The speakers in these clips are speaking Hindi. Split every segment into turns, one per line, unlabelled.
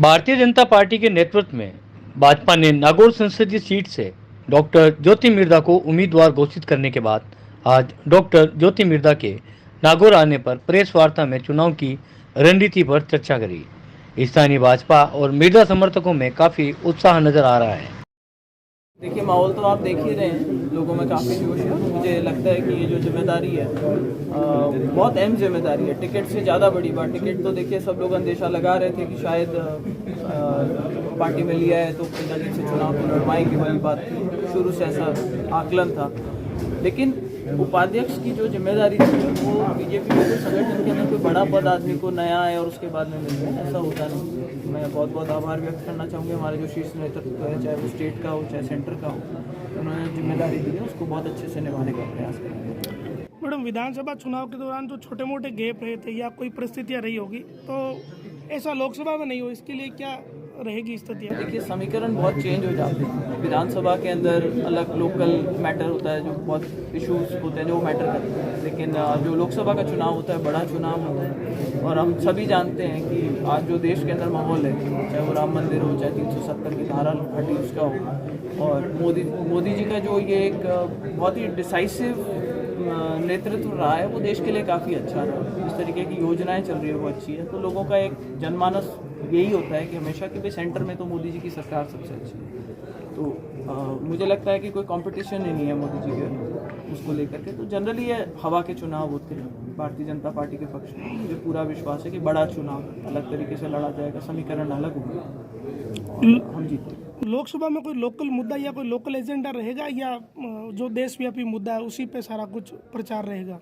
भारतीय जनता पार्टी के नेतृत्व में भाजपा ने नागौर संसदीय सीट से डॉक्टर ज्योति मिर्धा को उम्मीदवार घोषित करने के बाद आज डॉक्टर ज्योति मिर्धा के नागौर आने पर प्रेस वार्ता में चुनाव की रणनीति पर चर्चा करी। स्थानीय भाजपा और मिर्धा समर्थकों में काफी उत्साह नजर आ रहा है।
देखिए, माहौल तो आप देख ही रहे हैं, लोगों में काफ़ी जोश है। मुझे लगता है कि ये जो जिम्मेदारी है बहुत अहम जिम्मेदारी है। टिकट से ज़्यादा बड़ी बात, टिकट तो देखिए सब लोग अंदेशा लगा रहे थे कि शायद पार्टी में लिया है तो पिताजी से चुनाव को लड़वाएंगे वाली बात थी, शुरू से ऐसा आकलन था। लेकिन उपाध्यक्ष की जो जिम्मेदारी थी वो बीजेपी के संगठन के अंदर कोई बड़ा पद आदमी को नया है और उसके बाद में मिलता है, ऐसा होता नहीं। मैं बहुत बहुत आभार व्यक्त करना चाहूँगी हमारे जो शीर्ष नेतृत्व है, चाहे वो स्टेट का हो चाहे सेंटर का हो, उन्होंने जिम्मेदारी दी है उसको बहुत अच्छे से निभाने का प्रयास करेंगे।
मैडम, विधानसभा चुनाव के दौरान जो छोटे मोटे गैप रहे थे या कोई परिस्थितियाँ रही होगी तो ऐसा लोकसभा में नहीं हो, इसके लिए क्या रहेगी स्थितियाँ?
देखिए, समीकरण बहुत चेंज हो जाते हैं। विधानसभा के अंदर अलग लोकल मैटर होता है, जो बहुत इश्यूज होते हैं जो मैटर करते हैं, लेकिन जो लोकसभा का चुनाव होता है बड़ा चुनाव होता है। और हम सभी जानते हैं कि आज जो देश के अंदर माहौल है, चाहे वो राम मंदिर हो चाहे 370 की धारा हटी उसका हो, और मोदी जी का जो ये एक बहुत ही डिसाइसिव नेतृत्व रहा है वो देश के लिए काफ़ी अच्छा रहा। इस तरीके की योजनाएं चल रही है वो अच्छी है। तो लोगों का एक जनमानस यही होता है कि हमेशा कि भाई सेंटर में तो मोदी जी की सरकार सबसे अच्छी है। तो मुझे लगता है कि कोई कंपटीशन ही नहीं है मोदी जी के उसको लेकर के। तो जनरली ये हवा के चुनाव होते हैं भारतीय जनता पार्टी के पक्ष में। मुझे पूरा विश्वास है कि बड़ा चुनाव अलग तरीके से लड़ा जाएगा, समीकरण अलग होगा, हम जीतेंगे।
लोकसभा में कोई लोकल मुद्दा या कोई लोकल एजेंडा रहेगा या जो देशव्यापी मुद्दा है उसी पे सारा कुछ प्रचार रहेगा?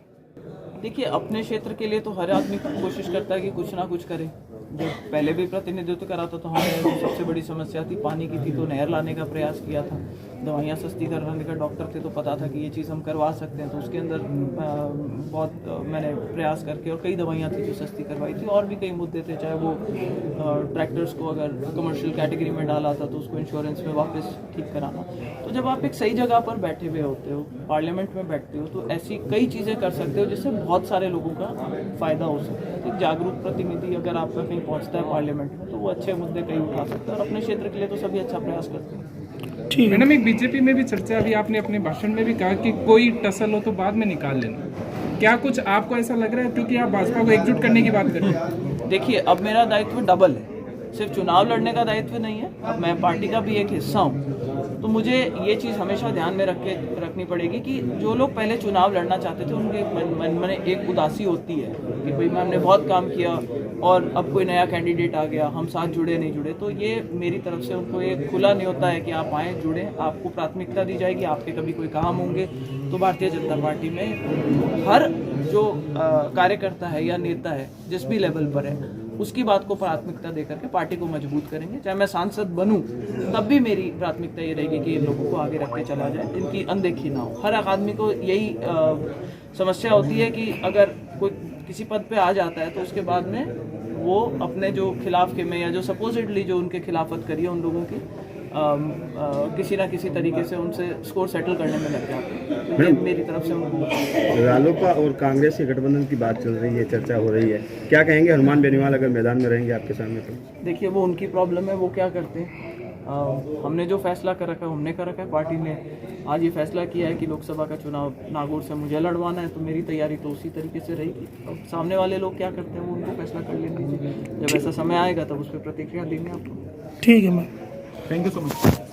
देखिए, अपने क्षेत्र के लिए तो हर आदमी कोशिश करता है कि कुछ ना कुछ करे। जब पहले भी प्रतिनिधित्व करा था तो हमें सबसे बड़ी समस्या थी पानी की थी, तो नहर लाने का प्रयास किया था। दवाइयाँ सस्ती कराने का डॉक्टर थे तो पता था कि ये चीज़ हम करवा सकते हैं, तो उसके अंदर बहुत मैंने प्रयास करके और कई दवाइयाँ थी जो सस्ती करवाई थी। और भी कई मुद्दे थे, चाहे वो ट्रैक्टर्स को अगर कमर्शियल कैटेगरी में डाला था तो उसको इंश्योरेंस में वापस ठीक कराना। तो जब आप एक सही जगह पर बैठे हुए होते हो, पार्लियामेंट में बैठते हो, तो ऐसी कई चीज़ें कर सकते हो जिससे बहुत सारे लोगों का फ़ायदा हो सकता है। एक जागरूक प्रतिनिधि अगर आपका कहीं पहुंचता है पार्लियामेंट में तो वो अच्छे मुद्दे कहीं उठा सकता है, और अपने क्षेत्र के लिए तो सभी अच्छा प्रयास करते हैं।
ठीक है
मैडम, एक बीजेपी में भी चर्चा, अभी आपने अपने भाषण में भी कहा कि कोई टसल हो तो बाद में निकाल लेना, क्या कुछ आपको ऐसा लग रहा है क्योंकि आप भाजपा को एकजुट करने की बात कर रहे हैं?
देखिए, अब मेरा दायित्व डबल है, सिर्फ चुनाव लड़ने का दायित्व नहीं है, अब मैं पार्टी का भी एक हिस्सा हूँ। तो मुझे ये चीज़ हमेशा ध्यान में रखनी पड़ेगी कि जो लोग पहले चुनाव लड़ना चाहते थे उनके मन में एक उदासी होती है कि भाई हमने बहुत काम किया और अब कोई नया कैंडिडेट आ गया, हम साथ जुड़े नहीं जुड़े। तो ये मेरी तरफ से उनको एक खुला न्योता है कि आप आएँ, जुड़ें, आपको प्राथमिकता दी जाएगी। आपके कभी कोई काम होंगे तो भारतीय जनता पार्टी में हर जो कार्यकर्ता है या नेता है जिस भी लेवल पर है उसकी बात को प्राथमिकता देकर के पार्टी को मजबूत करेंगे। चाहे मैं सांसद बनूं तब भी मेरी प्राथमिकता ये रहेगी कि इन लोगों को आगे रख के चला जाए, इनकी अनदेखी ना हो। हर एक आदमी को यही समस्या होती है कि अगर कोई किसी पद पे आ जाता है तो उसके बाद में वो अपने जो खिलाफ के में या जो सपोजिटली जो उनके खिलाफत करिए उन लोगों की किसी ना किसी तरीके से उनसे स्कोर सेटल करने में लग जाते हैं। मेरी तरफ से उनको
रालोपा और कांग्रेस के गठबंधन की बात चल रही है, चर्चा हो रही है, क्या कहेंगे हनुमान बेनीवाल अगर मैदान में रहेंगे आपके सामने तो?
देखिए, वो उनकी प्रॉब्लम है, वो क्या करते हैं। हमने जो फैसला कर रखा है हमने कर रखा है। पार्टी ने आज ये फैसला किया है कि लोकसभा का चुनाव नागौर से मुझे लड़वाना है, तो मेरी तैयारी तो उसी तरीके से रहेगी। अब सामने वाले लोग क्या करते हैं वो उनको फैसला कर लेने दीजिए, जब ऐसा समय आएगा तब उस पर प्रतिक्रिया देंगे आपको।
ठीक है ma'am,
thank you so much.